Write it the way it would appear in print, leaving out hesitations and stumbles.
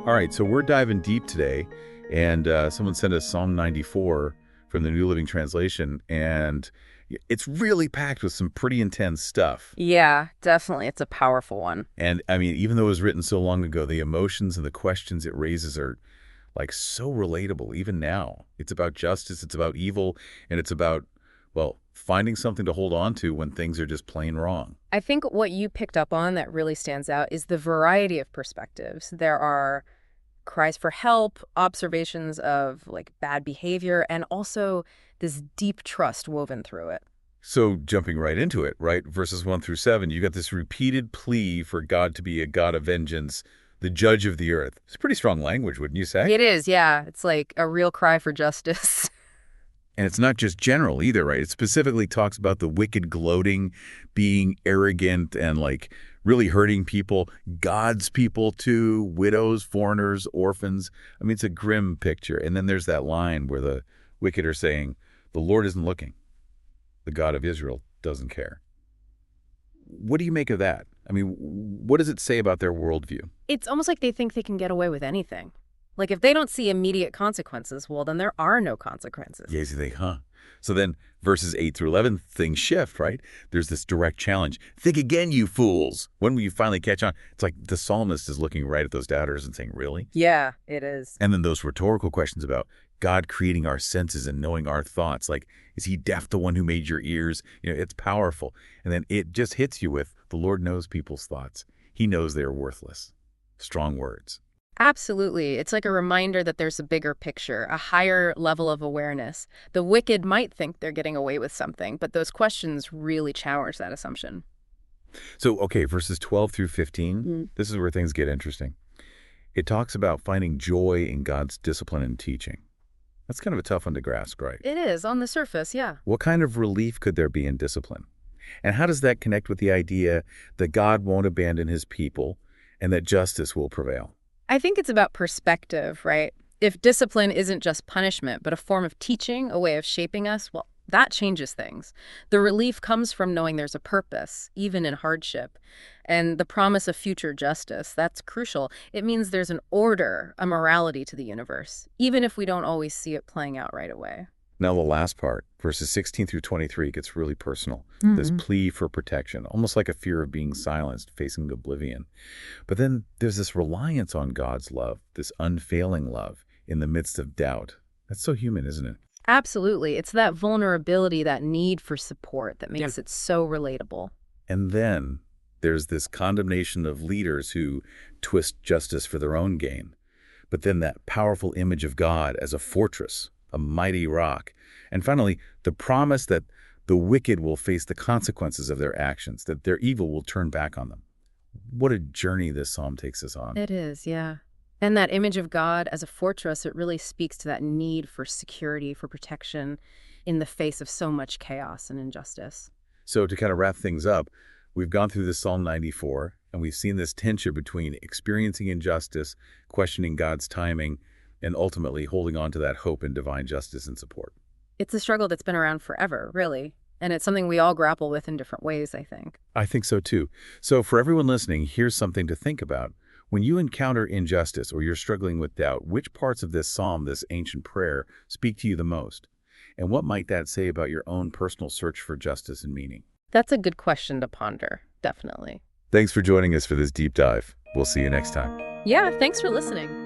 All right, so we're diving deep today, and someone sent us Psalm 94 from the New Living Translation, and it's really packed with some pretty intense stuff. Yeah, definitely. It's a powerful one. And I mean, even though it was written so long ago, the emotions and the questions it raises are like so relatable even now. It's about justice, it's about evil, and it's about, well, finding something to hold on to when things are just plain wrong. I think what you picked up on that really stands out is the variety of perspectives. There are cries for help, observations of like bad behavior, and also this deep trust woven through it. So jumping right into it, right? Verses 1 through 7, you got this repeated plea for God to be a God of vengeance, the judge of the earth. It's pretty strong language, wouldn't you say? It is, yeah. It's like a real cry for justice. And it's not just general either, right? It specifically talks about the wicked gloating, being arrogant, and like really hurting people, God's people too, widows, foreigners, orphans. I mean, it's a grim picture. And then there's that line where the wicked are saying, the Lord isn't looking. The God of Israel doesn't care. What do you make of that? I mean, what does it say about their worldview? It's almost like they think they can get away with anything. Like if they don't see immediate consequences, well, then there are no consequences. Yeah, you think, huh? So then verses 8 through 11, things shift, right? There's this direct challenge. Think again, you fools. When will you finally catch on? It's like the psalmist is looking right at those doubters and saying, really? Yeah, it is. And then those rhetorical questions about God creating our senses and knowing our thoughts. Like, is he deaf, the one who made your ears? You know, it's powerful. And then it just hits you with, the Lord knows people's thoughts. He knows they're worthless. Strong words. Absolutely. It's like a reminder that there's a bigger picture, a higher level of awareness. The wicked might think they're getting away with something, but those questions really challenge that assumption. So, okay, verses 12 through 15, Mm. this is where things get interesting. It talks about finding joy in God's discipline and teaching. That's kind of a tough one to grasp, right? It is, on the surface, yeah. What kind of relief could there be in discipline? And how does that connect with the idea that God won't abandon his people and that justice will prevail? I think it's about perspective, right? If discipline isn't just punishment, but a form of teaching, a way of shaping us, well, that changes things. The relief comes from knowing there's a purpose, even in hardship. And the promise of future justice, that's crucial. It means there's an order, a morality to the universe, even if we don't always see it playing out right away. Now the last part, verses 16 through 23, gets really personal. This Mm-hmm. plea for protection, almost like a fear of being silenced, facing oblivion. But then there's this reliance on God's love, this unfailing love in the midst of doubt. That's so human, isn't it? Absolutely. It's that vulnerability, that need for support that makes it so relatable. And then there's this condemnation of leaders who twist justice for their own gain. But then that powerful image of God as a fortress, a mighty rock. And finally, the promise that the wicked will face the consequences of their actions, that their evil will turn back on them. What a journey this psalm takes us on. It is, yeah. And that image of God as a fortress, it really speaks to that need for security, for protection in the face of so much chaos and injustice. So to kind of wrap things up, we've gone through this Psalm 94, and we've seen this tension between experiencing injustice, questioning God's timing, and ultimately holding on to that hope in divine justice and support. It's a struggle that's been around forever, really. And it's something we all grapple with in different ways, I think. I think so too. So for everyone listening, here's something to think about. When you encounter injustice or you're struggling with doubt, which parts of this psalm, this ancient prayer, speak to you the most? And what might that say about your own personal search for justice and meaning? That's a good question to ponder, definitely. Thanks for joining us for this deep dive. We'll see you next time. Yeah, thanks for listening.